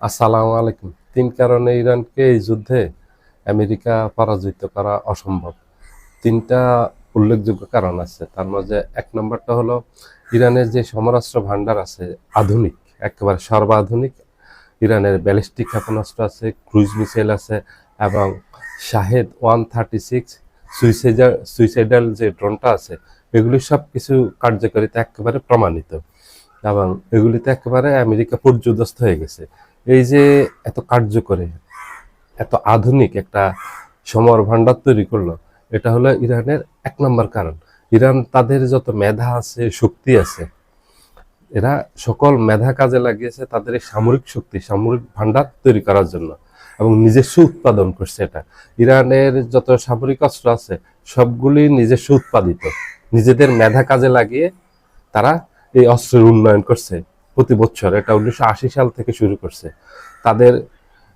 আসসালামু আলাইকুম। ৩ কারণে ইরানকে এই যুদ্ধে আমেরিকা পরাজিত করা অসম্ভব। ৩ টা উল্লেখযোগ্য কারণ আছে। তার মাঝে ১ নম্বরটা হলো ইরানের যে সমরাস্ত্র ভান্ডার আছে আধুনিক, একেবারে সর্বাধুনিক ইরানের ব্যালিস্টিক ক্ষেপণাস্ত্র আছে, ক্রুজ মিসাইল আছে এবং শাহেদ 136 সুইসাইডাল যে ড্রোনটা আছে এগুলি সবকিছু কার্যকারিতা একেবারে প্রমাণিত এবং এগুলিতে একেবারে আমেরিকা পর্যুদস্ত হয়ে গেছে। এই যে এত কার্যকরী, এত আধুনিক একটা সমর ভান্ডার তৈরি করলো, এটা হলো ইরানের ১ নম্বর কারণ। ইরান তাদের যত মেধা আছে, শক্তি আছে, এরা সকল মেধা কাজে লাগিয়েছে তাদের এই সামরিক শক্তি, সামরিক ভান্ডার তৈরি করার জন্য এবং নিজস্ব উৎপাদন করছে। এটা ইরানের যত সামরিক অস্ত্র আছে সবগুলি নিজস্ব উৎপাদিত, নিজেদের মেধা কাজে লাগিয়ে তারা এই অস্ত্রের উন্নয়ন করছে প্রতি বছর। এটা ১৯৮০ সাল থেকে শুরু করছে।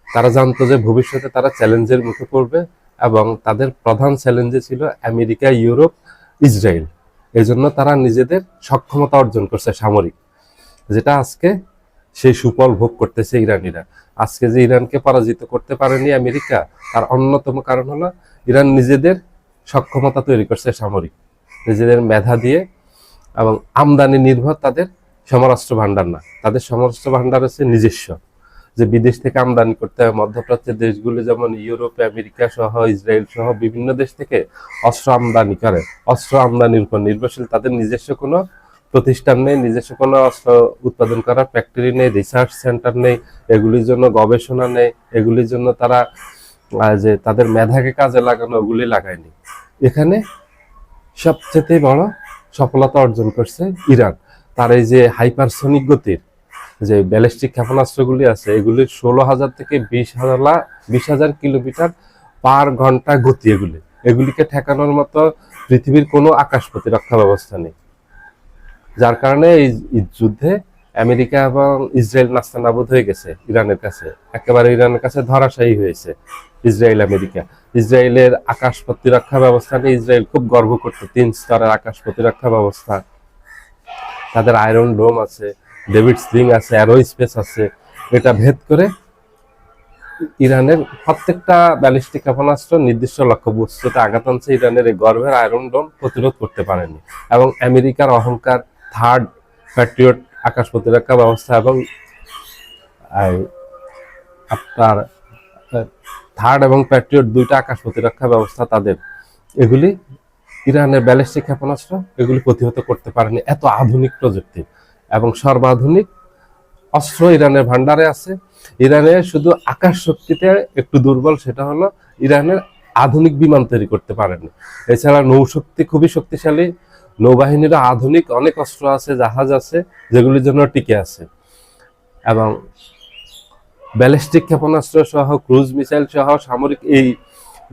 তারা জানতো যে ভবিষ্যতে তারা চ্যালেঞ্জের মুখে পড়বে এবং তাদের প্রধান চ্যালেঞ্জে ছিল আমেরিকা, ইউরোপ, ইসরায়েল। এই জন্য তারা নিজেদের সক্ষমতা অর্জন করছে সামরিক, যেটা আজকে সেই সুফল ভোগ করতেছে ইরানিরা। আজকে যে ইরানকে পরাজিত করতে পারেনি আমেরিকা, তার অন্যতম কারণ হলো ইরান নিজেদের সক্ষমতা তৈরি করছে সামরিক, নিজেদের মেধা দিয়ে এবং আমদানি নির্ভর তাদের সমরাস্ত্র ভান্ডার না। তাদের সমরাস্ত্র ভান্ডার হচ্ছে নিজস্ব, যে বিদেশ থেকে আমদানি করতে হয়। মধ্যপ্রাচ্যের দেশগুলো যেমন ইউরোপ, আমেরিকা সহ, ইসরায়েল সহ বিভিন্ন দেশ থেকে অস্ত্র আমদানি করে, অস্ত্র আমদানির উপর নির্ভরশীল। তাদের নিজস্ব কোনো প্রতিষ্ঠান নেই, নিজস্ব কোনো অস্ত্র উৎপাদন করার ফ্যাক্টরি নেই, রিসার্চ সেন্টার নেই, এগুলির জন্য গবেষণা নেই, এগুলির জন্য তারা যে তাদের মেধাকে কাজে লাগানো ওগুলি লাগায়নি। এখানে সবচেয়ে বড় সফলতা অর্জন করছে ইরান। তার এই যে হাইপারসনিক গতির যে ব্যালিস্টিক ক্ষেপণাস্ত্রগুলি আছে, এগুলির ১৬,০০০ থেকে ২০,০০০ কিলোমিটার পার ঘন্টা গতি। এগুলিকে ঠেকানোর মতো পৃথিবীর কোনো আকাশ প্রতিরক্ষা ব্যবস্থা নেই। যার কারণে এই যুদ্ধে আমেরিকা এবং ইসরায়েল নাস্তানাবুদ হয়ে গেছে ইরানের কাছে, একেবারে ইরানের কাছে ধরাশায়ী হয়েছে ইসরায়েল, আমেরিকা। ইসরায়েলের আকাশ প্রতিরক্ষা ব্যবস্থা নিয়ে ইসরায়েল খুব গর্ব করত। ৩ স্তরের আকাশ প্রতিরক্ষা ব্যবস্থা, তাদের আয়রন ডোম আছে, ডেভিড স্লিং আছে, অ্যারো স্পেস আছে। এটা ভেদ করে ইরানের প্রত্যেকটা ব্যালিস্টিক ক্ষেপণাস্ত্র নির্দিষ্ট লক্ষ্যবস্তুতে আঘাত আনছে। ইরানের এই গর্ভের আয়রন ডোম প্রতিরোধ করতে পারেনি এবং আমেরিকার অহংকার থার্ড প্যাট্রিয়ট আকাশ প্রতিরক্ষা ব্যবস্থা এবং আপনার থার্ড এবং প্যাট্রিয়ট ২টা আকাশ প্রতিরক্ষা ব্যবস্থা তাদের, এগুলি ইরানের ব্যালিস্টিক ক্ষেপণাস্ত্র এগুলি প্রতিহত করতে পারেনি। এত আধুনিক প্রযুক্তি এবং সর্বাধুনিক অস্ত্র ইরানের ভান্ডারে আছে। ইরানের শুধু আকাশ শক্তিতে একটু দুর্বল, সেটা হলো ইরানের আধুনিক বিমান তৈরি করতে পারেনি। এছাড়া নৌশক্তি খুবই শক্তিশালী, নৌবাহিনীরও আধুনিক অনেক অস্ত্র আছে, জাহাজ আছে, যেগুলির জন্য টিকে আছে এবং ব্যালিস্টিক ক্ষেপণাস্ত্র সহ, ক্রুজ মিসাইল সহ সামরিক এই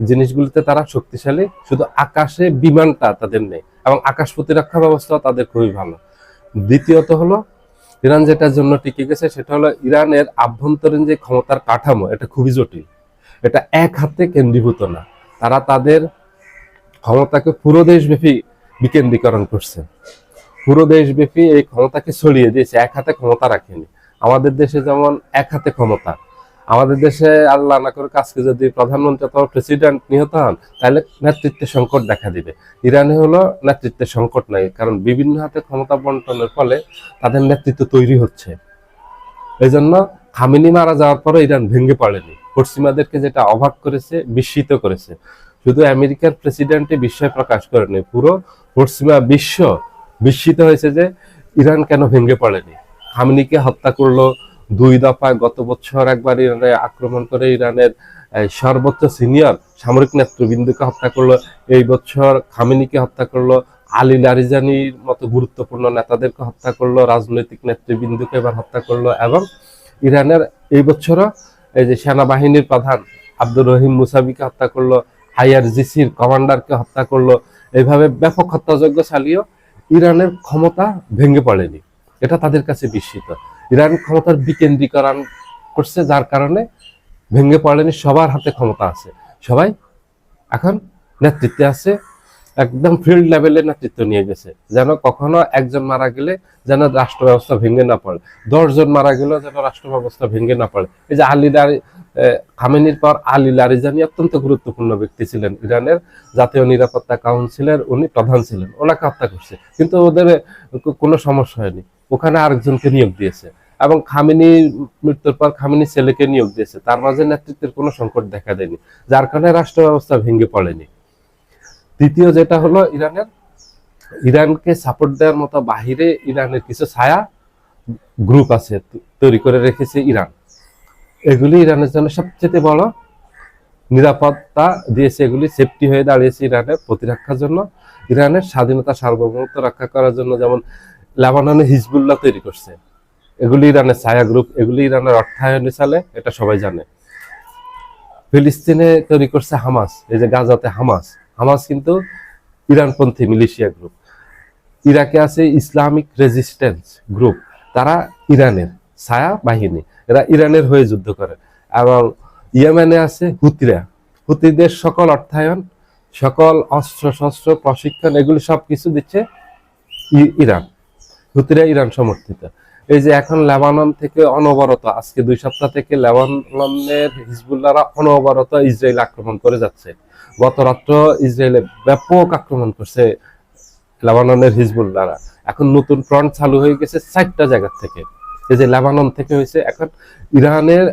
জিনিসগুলিতে তারা শক্তিশালী। শুধু আকাশে বিমানটা তাদের নেই এবং আকাশ প্রতিরক্ষা ব্যবস্থাও তাদের খুবই ভালো। দ্বিতীয়ত হলো ইরান যেটার জন্য টিকে গেছে সেটা হলো ইরানের আভ্যন্তরীণ যে ক্ষমতার কাঠামো, এটা খুবই জটিল। এটা এক হাতে কেন্দ্রীভূত না, তারা তাদের ক্ষমতাকে পুরো দেশব্যাপী বিকেন্দ্রীকরণ করছে, পুরো দেশব্যাপী এই ক্ষমতাকে ছড়িয়ে দিয়েছে, এক হাতে ক্ষমতা রাখেনি। আমাদের দেশে যেমন এক হাতে ক্ষমতা, আমাদের দেশে আল্লাহ না করে আজকে যদি প্রধানমন্ত্রী অথবা প্রেসিডেন্ট নিহত হন তাহলে নেতৃত্বের সংকট দেখা দিবে। ইরানে হলো নেতৃত্বের সংকট নাই, কারণ বিভিন্ন হাতে ক্ষমতা বন্টনের ফলে তাদের নেতৃত্ব তৈরি হচ্ছে। এই জন্য খামেনি মারা যাওয়ার পরে ইরান ভেঙে পড়েনি। পশ্চিমাদেরকে যেটা অবাক করেছে, বিস্মিত করেছে, শুধু আমেরিকার প্রেসিডেন্টই বিস্ময় প্রকাশ করেনি, পুরো পশ্চিমা বিশ্ব বিস্মিত হয়েছে যে ইরান কেন ভেঙে পড়েনি। খামেনিকে হত্যা করলো ২ দফায়, গত বছর একবার ইরানে আক্রমণ করে ইরানের সর্বোচ্চ সিনিয়র সামরিক নেতৃবৃন্দকে হত্যা করলো, এই বছর খামেনিকে হত্যা করলো, আলী লারিজানির মতো গুরুত্বপূর্ণ নেতাদেরকে হত্যা করলো, রাজনৈতিক নেতৃবৃন্দকে এবার হত্যা করলো এবং ইরানের এই বছরও এই যে সেনাবাহিনীর প্রধান আব্দুর রহিম মুসাবিকে হত্যা করলো, আইআরজিসির কমান্ডারকে হত্যা করলো। এইভাবে ব্যাপক হত্যাযজ্ঞ চালিয়েও ইরানের ক্ষমতা ভেঙে পড়েনি, এটা তাদের কাছে বিস্মিত। ইরান ক্ষমতার বিকেন্দ্রীকরণ করছে, যার কারণে ভেঙে পড়েনি। সবার হাতে ক্ষমতা আছে, সবাই এখন নেতৃত্বে আছে একদম ফিল্ড লেভেলে নেতৃত্ব নিয়ে গেছে, যেন কখনো একজন মারা গেলে যেন রাষ্ট্র ব্যবস্থা ভেঙে না পড়ে, 10 জন মারা গেলেও যেন রাষ্ট্র ব্যবস্থা ভেঙে না পড়ে। এই যে খামেনির পর আলী লারিজানি অত্যন্ত গুরুত্বপূর্ণ ব্যক্তি ছিলেন, ইরানের জাতীয় নিরাপত্তা কাউন্সিলের উনি প্রধান ছিলেন, ওনাকে হত্যা করছে, কিন্তু ওদের কোনো সমস্যা হয়নি, ওখানে আরেকজনকে নিয়োগ দিয়েছে, এবং খামেনির মৃত্যুর পর খামেনির ছেলেকে নিয়োগ দিয়েছে, তার মাঝে নেতৃত্বের কোনো সংকট দেখা দেয়নি, যার কারণে রাষ্ট্র ব্যবস্থা ভেঙে পড়েনি। তৃতীয় যেটা হলো ইরানকে সাপোর্ট দেওয়ার মতো বাহিরে ইরানের কিছু ছায়া গ্রুপ আছে, তৈরি করে রেখেছে ইরান, এগুলি ইরানের জন্য সবচেয়ে বড় নিরাপত্তা দিয়েছে, এগুলি সেফটি হয়ে দাঁড়িয়েছে ইরানের প্রতিরক্ষার জন্য, ইরানের স্বাধীনতা সার্বভৌমত্ব রক্ষা করার জন্য। যেমন লেবাননে হিজবুল্লাহ তৈরি করছে, এগুলি ইরানের ছায়া গ্রুপ, এগুলি ইরানের অর্থায়নে চলে, এটা সবাই জানে। ফিলিস্তিনে তৈরি করছে হামাস, এই যে গাজাতে হামাস কিন্তু ইরানপন্থী মিলিশিয়া গ্রুপ। ইরাকে আছে ইসলামিক রেজিস্ট্যান্স গ্রুপ, তারা ইরানের ছায়া বাহিনী, এরা ইরানের হয়ে যুদ্ধ করে। এবং ইয়েমেনে আছে হুতিদের সকল অর্থায়ন, সকল অস্ত্র শস্ত্র প্রশিক্ষণ, এগুলি সবকিছু দিচ্ছে ইরান, হুতিরা ইরান সমর্থিত। এই যে এখন লেবানন থেকে অনবরত আজকে 2 সপ্তাহ থেকে লেবাননের হিজবুল্লাহরা অনবরত ইসরায়েল আক্রমণ করে যাচ্ছে। গত রাত্র ইসরায়েলে ব্যাপক আক্রমণ করছে লেবাননের হিজবুল্লাহরা। এখন নতুন ফ্রন্ট চালু হয়ে গেছে 4টা জায়গা থেকে, এই যে লেবানন থেকে হয়েছে। এখন ইরানের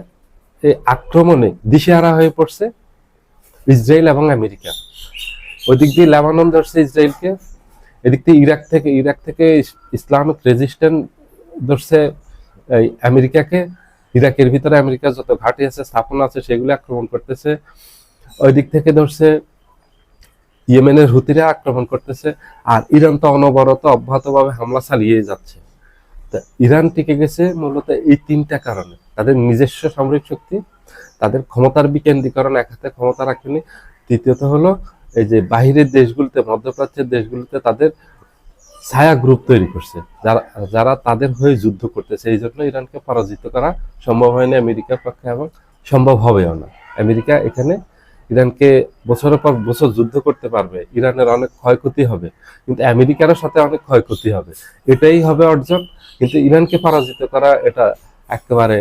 এই আক্রমণে দিশেহারা হয়ে পড়ছে ইসরায়েল এবং আমেরিকা। ওইদিক দিয়ে লেবানন ধরছে ইসরায়েলকে, এদিক দিয়ে ইরাক থেকে ইসলামিক রেজিস্ট্যান্স ধরছে এই আমেরিকাকে। ইরাকের ভিতরে আমেরিকার যত ঘাঁটি আছে, স্থাপনা আছে, সেগুলো আক্রমণ করতেছে। ওই দিক থেকে ধরছে ইয়েমেনের হুতিরা আক্রমণ করতেছে, আর ইরান তো অনবরত অব্যাহতভাবে হামলা চালিয়ে যাচ্ছে। ইরান টিকে গেছে মূলত এই 3টা কারণে: তাদের নিজস্ব সামরিক শক্তি, তাদের ক্ষমতার বিকেন্দ্রীকরণ, এক হাতে ক্ষমতা রাখেনি, তৃতীয়ত হলো এই যে বাহিরের দেশগুলোতে, মধ্যপ্রাচ্যের দেশগুলোতে তাদের ছায়া গ্রুপ তৈরি করছে, যারা তাদের হয়ে যুদ্ধ করতেছে। এই জন্য ইরানকে পরাজিত করা সম্ভব হয়নি আমেরিকার পক্ষে, এবং সম্ভব হবেও না। আমেরিকা এখানে ইরানকে বছরের পর বছর যুদ্ধ করতে পারবে, ইরানের অনেক ক্ষয়ক্ষতি হবে, কিন্তু আমেরিকারও সাথে অনেক ক্ষয়ক্ষতি হবে, এটাই হবে অর্জন। কিন্তু ইরানকে পরাজিত করা এটা একেবারে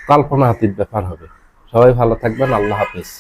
কল্পনাতীত ব্যাপার হবে। সবাই ভালো থাকবেন, আল্লাহ হাফেজ।